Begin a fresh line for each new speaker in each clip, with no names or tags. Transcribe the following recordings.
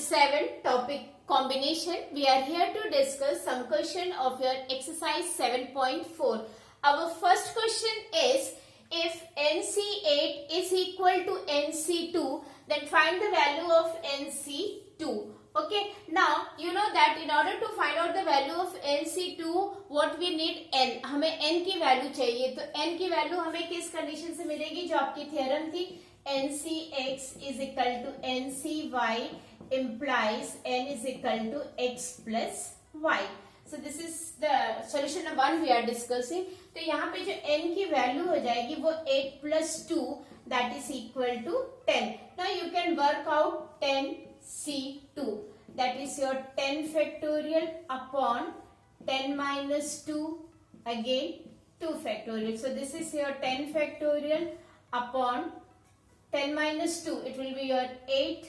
7 topic combination. We are here to discuss some question of your exercise 7.4. Our first question is, if NC8 is equal to NC2, then find the value of NC2. Okay, now you know that in order to find out the value of NC2, what we need N. हमें N की value चाहिए, तो N की value हमें किस condition से मिलेगी, जो आपकी थ्योरम थी, NCX is equal to NCY implies N is equal to X plus Y. So this is the solution number 1 we are discussing. तो यहाँ पे जो N की वैल्यू हो जाएगी वो 8 plus 2 that is equal to 10. Now you can work out 10C2, that is your 10 factorial upon 10 minus 2 again 2 factorial. So this is your 10 factorial upon 10 minus 2, it will be your 8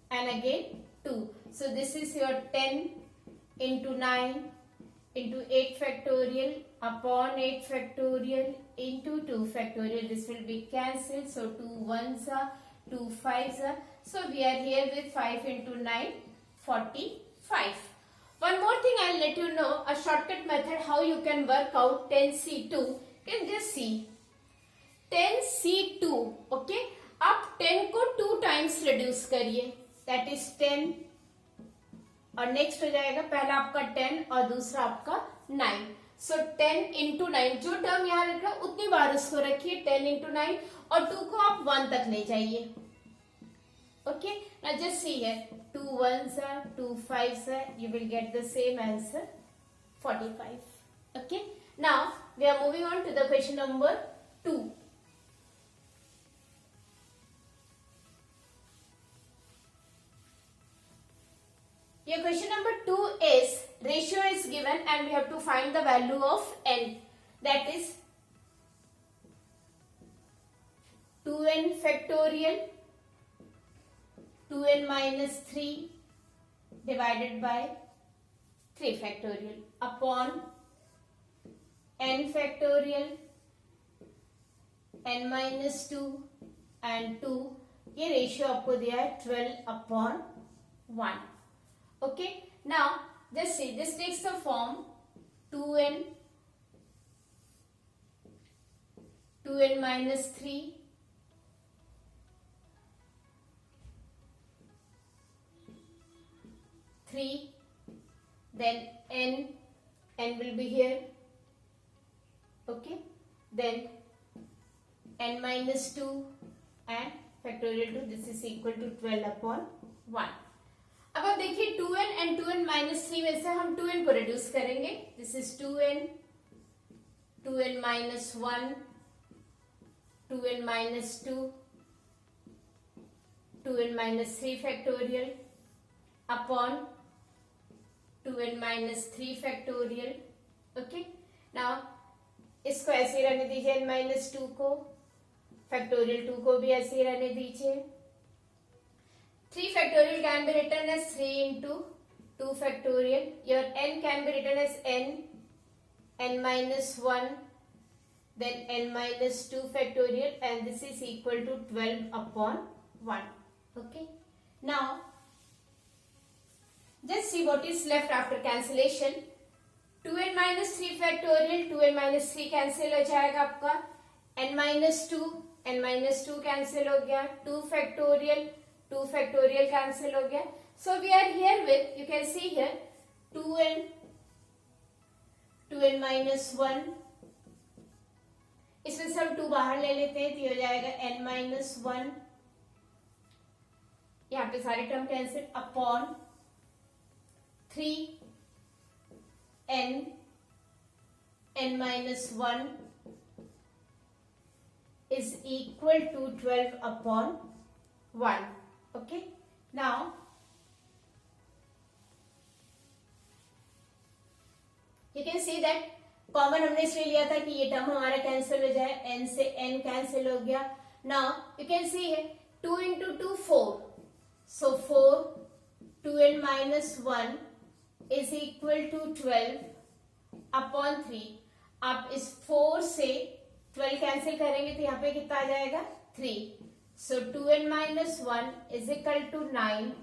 and again 2. So this is your 10 into 9 into 8 factorial upon 8 factorial into 2 factorial. This will be cancelled. So 2 ones are, 2 fives are. So we are here with 5 into 9, 45. One more thing I'll let you know, a shortcut method how you can work out 10C2. You can just see 10C2, okay, आप 10 को 2 times reduce करिए, that is 10 और next हो जाएगा पहला आपका 10 और दूसरा आपका 9. सो 10 इंटू 9, जो टर्म यहाँ रख रहा है उतनी बार उसको रखिए, 10 इंटू 9 और 2 को आप 1 तक ले जाइए. Okay, now just see here, 2 ones are, 2 fives are, you will get the same answer 45. Okay, now we are moving on to the question number 2. Your question number 2 is, ratio is given and we have to find the value of n, that is 2n factorial 2n minus 3 divided by 3 factorial upon n factorial n minus 2 and 2. ये ratio आपको दिया है 12 upon 1. Okay, now just see, this takes the form 2n minus 3 then n will be here. Okay, then n minus 2 and factorial 2, this is equal to 12 upon 1. अब आप देखिए 2n and 2n minus 3 में से हम 2n को reduce करेंगे. This is 2n minus 1, 2n minus 2, 2n minus 3 factorial upon 2n minus 3 factorial. Okay, now इसको ऐसे ही रहने दीजिए, n माइनस 2 को, फैक्टोरियल 2 को भी ऐसे ही रहने दीजिए. 3 factorial can be written as 3 into 2 factorial. Your n can be written as n minus 1, then n minus 2 factorial, and this is equal to 12 upon 1. Okay. Now, just see what is left after cancellation. 2n minus 3 factorial, 2n minus 3 cancel हो जाएगा आपका, n minus 2 cancel हो गया, 2 factorial cancel हो गया. So we are here with, you can see here 2n minus 1, इसमें से हम 2 बाहर ले लेते हैं तो ये हो जाएगा n minus 1, यहाँ पे सारे term cancel, upon 3n minus 1 is equal to 12 upon 1. Okay, now you can see that common हमने इसलिए लिया था कि ये टर्म हमारा कैंसिल हो जाए, n से n कैंसिल हो गया. नाउ यू कैन सी है 2 into 2 4, so 4 2n minus 1 is equal to 12 upon 3. आप इस 4 से 12 कैंसिल करेंगे तो यहाँ पे कितना आ जाएगा 3. So 2n minus 1 is equal to 9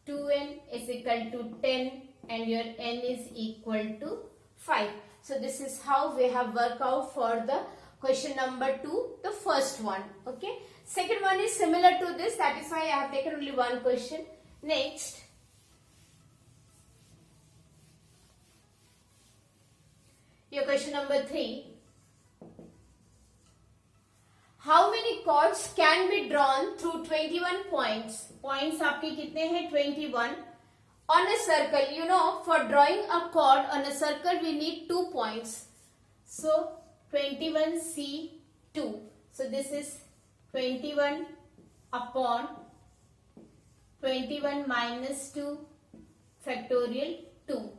2n is equal to 10 and your n is equal to 5. So this is how we have worked out for the question number 2, the first one. Okay. Second one is similar to this. That is why I have taken only one question. Next, your question number 3. How many chords can be drawn through 21 points? Points आपके कितने हैं? 21. On a circle, you know, for drawing a chord on a circle, we need 2 points. So 21C2. So this is 21 upon 21 minus 2 factorial 2.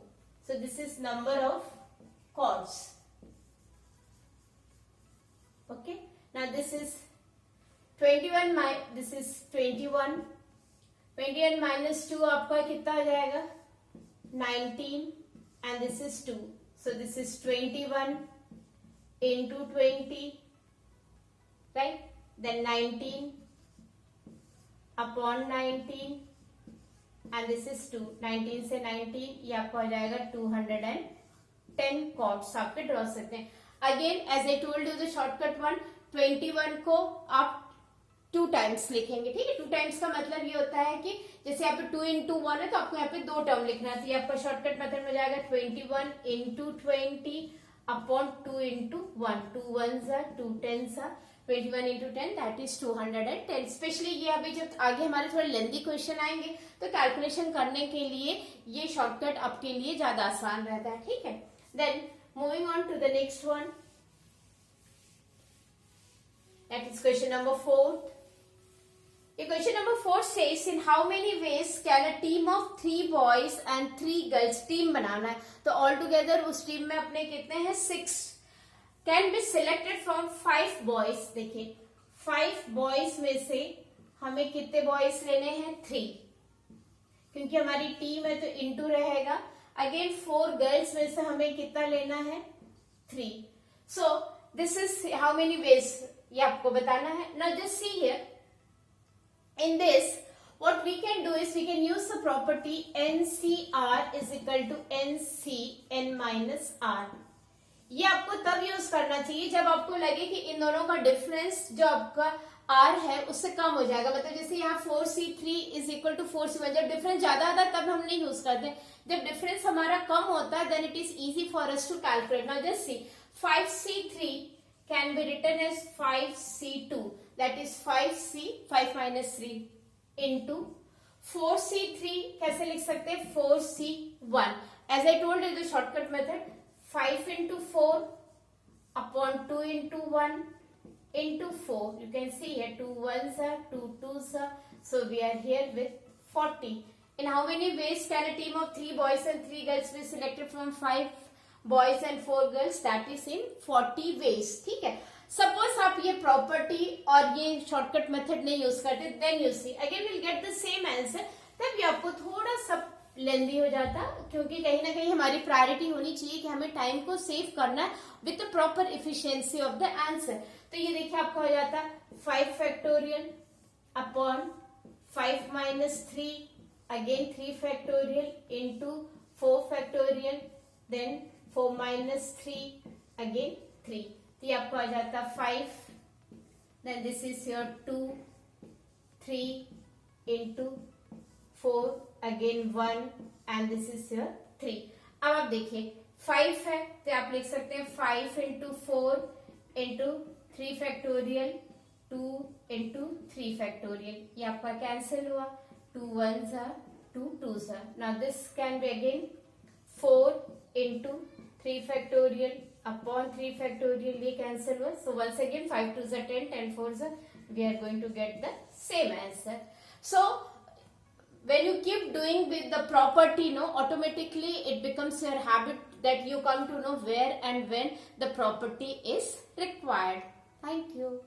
So this is number of chords. Okay. Now this is 21 this is 21. 21 minus 2 आपका कितना आ जाएगा? 19 and this is 2. So this is 21 into 20, right? Then 19 upon 19 and this is 2. 19 से 19 ये आपको आ जाएगा 210 chords आपके draw सकते हैं. Again as I told you the shortcut one, 21 को आप 2 टाइम्स लिखेंगे. ठीक है. 2 टाइम्स का मतलब ये होता है कि जैसे यहाँ पे 2 into 1 है तो आपको यहाँ पे 2 टर्म लिखना है. तो ये आपका शॉर्टकट मेथड में जाएगा 21 into 20 upon 2 into 1. 2 1s are 2 10s are 21 into 10 that is 210. Specially ये अभी जब आगे हमारे थोड़े लेंथी क्वेश्चन आएंगे तो कैलकुलेशन करने के लिए ये शॉर्टकट आपके लिए ज्यादा आसान रहता है. ठीक है. Then moving on to the next one, that is question number 4. The question number 4 says, in how many ways can a team of 3 boys and 3 girls team बनाना है? तो all together उस टीम में अपने कितने हैं? 6 can be selected from 5 boys. देखिए 5 boys में से हमें कितने boys लेने हैं? 3, क्योंकि हमारी टीम है तो इंटू रहेगा. अगेन 4 गर्ल्स में से हमें कितना लेना है? 3. So this is how many ways ये आपको बताना है. Now just see here. In this, what we can do is we can use the property NCR is equal to NCN minus R. ये आपको तब यूज करना चाहिए जब आपको लगे कि इन दोनों का डिफरेंस जो आपका R है उससे कम हो जाएगा. मतलब जैसे यहाँ 4C3 is equal to 4C1. जब डिफरेंस ज्यादा आता है तब हम नहीं यूज करते. जब डिफरेंस हमारा कम होता है then it is easy for us to calculate. Now just see 5C3 can be written as 5C2, that is 5C 5 minus 3 into 4C3 कैसे लिख सकते हैं? 4C1. As I told you the shortcut method, 5 into 4 upon 2 into 1 into 4. You can see here 2 1s are 2 2s are. So we are here with 40. In how many ways can a team of 3 boys and 3 girls be selected from 5 boys and 4 girls? That is in 40 ways. ठीक है. Suppose आप ये property और ये shortcut method नहीं use करते, then you see again will get the same answer. तब ये आपको थोड़ा सा लेंदी हो जाता, क्योंकि कहीं ना कहीं हमारी प्रायोरिटी होनी चाहिए कि हमें टाइम को सेव करना है with the proper efficiency of the answer. तो ये देखिए आपको हो जाता 5 factorial upon 5 minus 3 again 3 factorial into 4 factorial then 4 minus 3 again 3. तो ये आपको आ जाता 5. Then this is your 2 3 into 4 again 1 and this is your 3. अब आप देखिए 5 है तो आप लिख सकते हैं 5 into 4 into 3 factorial 2 into 3 factorial. ये आपका कैंसिल हुआ. 2 1s are 2 2s are. Now this can be again 4 into 3 factorial upon 3 factorial. ये cancel हुआ. So once again 5 2s are 10, 10 4s are, we are going to get the same answer. So when you keep doing with the property, automatically it becomes your habit that you come to know where and when the property is required. Thank you.